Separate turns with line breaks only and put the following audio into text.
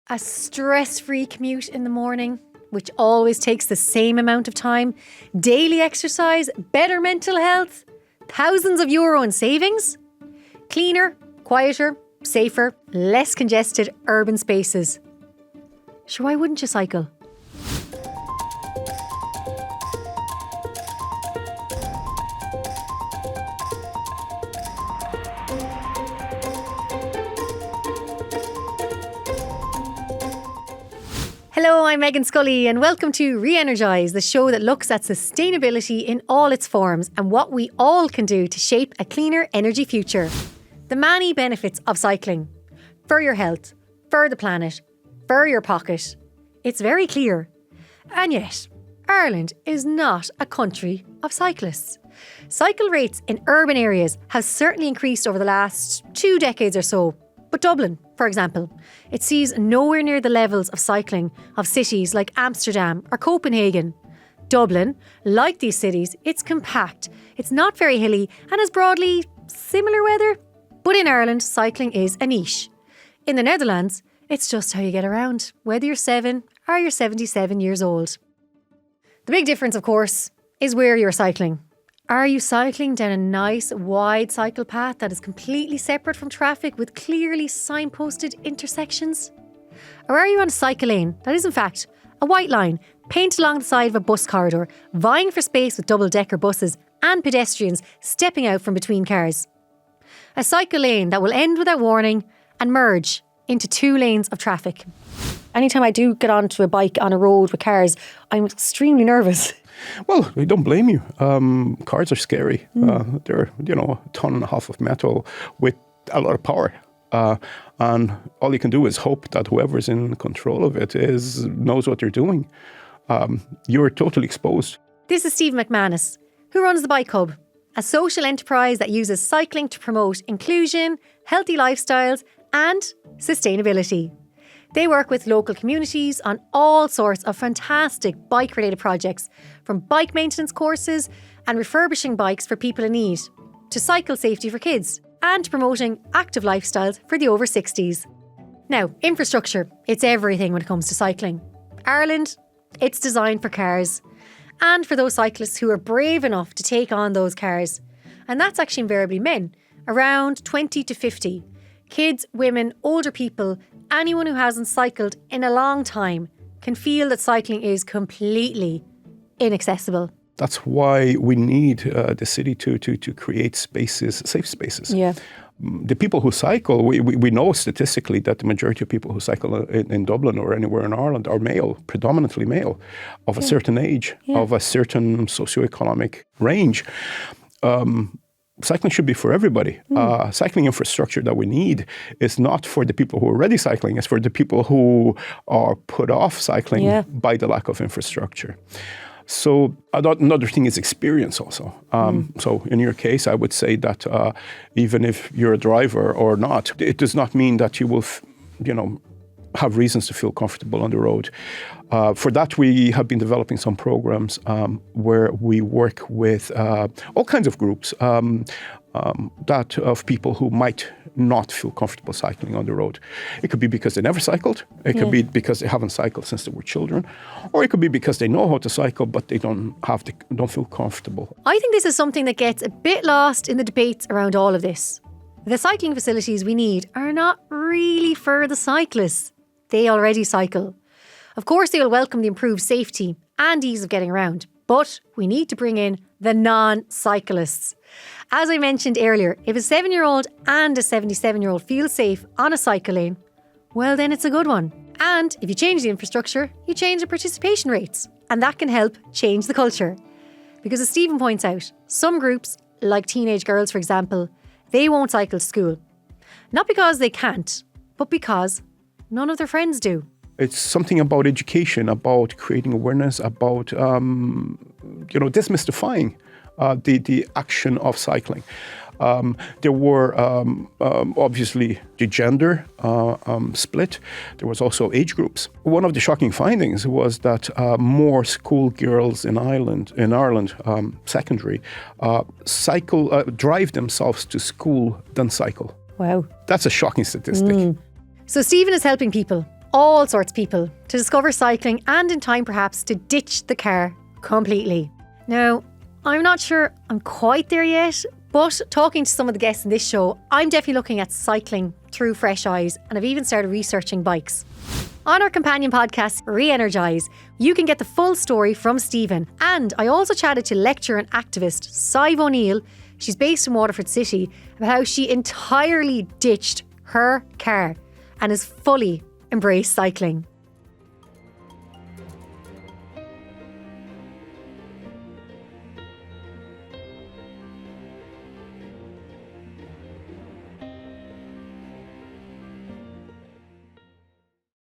A stress-free commute in the morning, which always takes the same amount of time, daily exercise, better mental health, thousands of euro in savings, cleaner, quieter, safer, less congested urban spaces. Sure, why wouldn't you cycle? Hello, I'm Meghann Scully and welcome to Re-Energise, the show that looks at sustainability in all its forms and what we all can do to shape a cleaner energy future. The many benefits of cycling. For your health, for the planet, for your pocket. It's very clear. And yet, Ireland is not a country of cyclists. Cycle rates in urban areas have certainly increased over the last 2 decades or so. But Dublin, for example, it sees nowhere near the levels of cycling of cities like Amsterdam or Copenhagen. Dublin, like these cities, it's compact, it's not very hilly and has broadly similar weather. But in Ireland, cycling is a niche. In the Netherlands, it's just how you get around, whether you're 7 or you're 77 years old. The big difference, of course, is where you're cycling. Are you cycling down a nice, wide cycle path that is completely separate from traffic with clearly signposted intersections? Or are you on a cycle lane that is, in fact, a white line painted along the side of a bus corridor, vying for space with double-decker buses and pedestrians stepping out from between cars? A cycle lane that will end without warning and merge into 2 lanes of traffic. Anytime I do get onto a bike on a road with cars, I'm extremely nervous.
Well, I don't blame you. Cars are scary. They're, a ton and a half of metal with a lot of power. And all you can do is hope that whoever's in control of it knows what they're doing. You're totally exposed.
This is Steve McManus, who runs the Bike Hub, a social enterprise that uses cycling to promote inclusion, healthy lifestyles and sustainability. They work with local communities on all sorts of fantastic bike-related projects, from bike maintenance courses and refurbishing bikes for people in need, to cycle safety for kids, and promoting active lifestyles for the over 60s. Now, infrastructure, it's everything when it comes to cycling. Ireland, it's designed for cars, and for those cyclists who are brave enough to take on those cars. And that's actually invariably men, around 20 to 50. Kids, women, older people, anyone who hasn't cycled in a long time can feel that cycling is completely inaccessible.
That's why we need the city to create spaces, safe spaces.
Yeah.
The people who cycle, we know statistically that the majority of people who cycle in Dublin or anywhere in Ireland are male, predominantly male, of a certain age, of a certain socioeconomic range. Cycling should be for everybody. Cycling infrastructure that we need is not for the people who are already cycling, it's for the people who are put off cycling by the lack of infrastructure. So another thing is experience also. So in your case, I would say that even if you're a driver or not, it does not mean that you will, have reasons to feel comfortable on the road. For that, we have been developing some programs where we work with all kinds of groups that of people who might not feel comfortable cycling on the road. It could be because they never cycled. It could be because they haven't cycled since they were children. Or it could be because they know how to cycle, but they don't feel comfortable.
I think this is something that gets a bit lost in the debates around all of this. The cycling facilities we need are not really for the cyclists. They already cycle. Of course, they will welcome the improved safety and ease of getting around, but we need to bring in the non-cyclists. As I mentioned earlier, if a 7-year-old and a 77-year-old feel safe on a cycle lane, well then it's a good one. And if you change the infrastructure, you change the participation rates, and that can help change the culture. Because as Stephen points out, some groups, like teenage girls for example, they won't cycle to school. Not because they can't, but because none of their friends do.
It's something about education, about creating awareness, about demystifying the action of cycling. There were obviously the gender split. There was also age groups. One of the shocking findings was that more schoolgirls in Ireland, secondary, drive themselves to school than cycle.
Wow.
That's a shocking statistic.
So Stephen is helping people all sorts of people to discover cycling and in time perhaps to ditch the car completely. Now, I'm not sure I'm quite there yet, but talking to some of the guests in this show, I'm definitely looking at cycling through fresh eyes, and I've even started researching bikes. On our companion podcast, Re-Energise, you can get the full story from Stephen. And I also chatted to lecturer and activist Sadhbh O'Neill, she's based in Waterford City, about how she entirely ditched her car and has fully embraced cycling.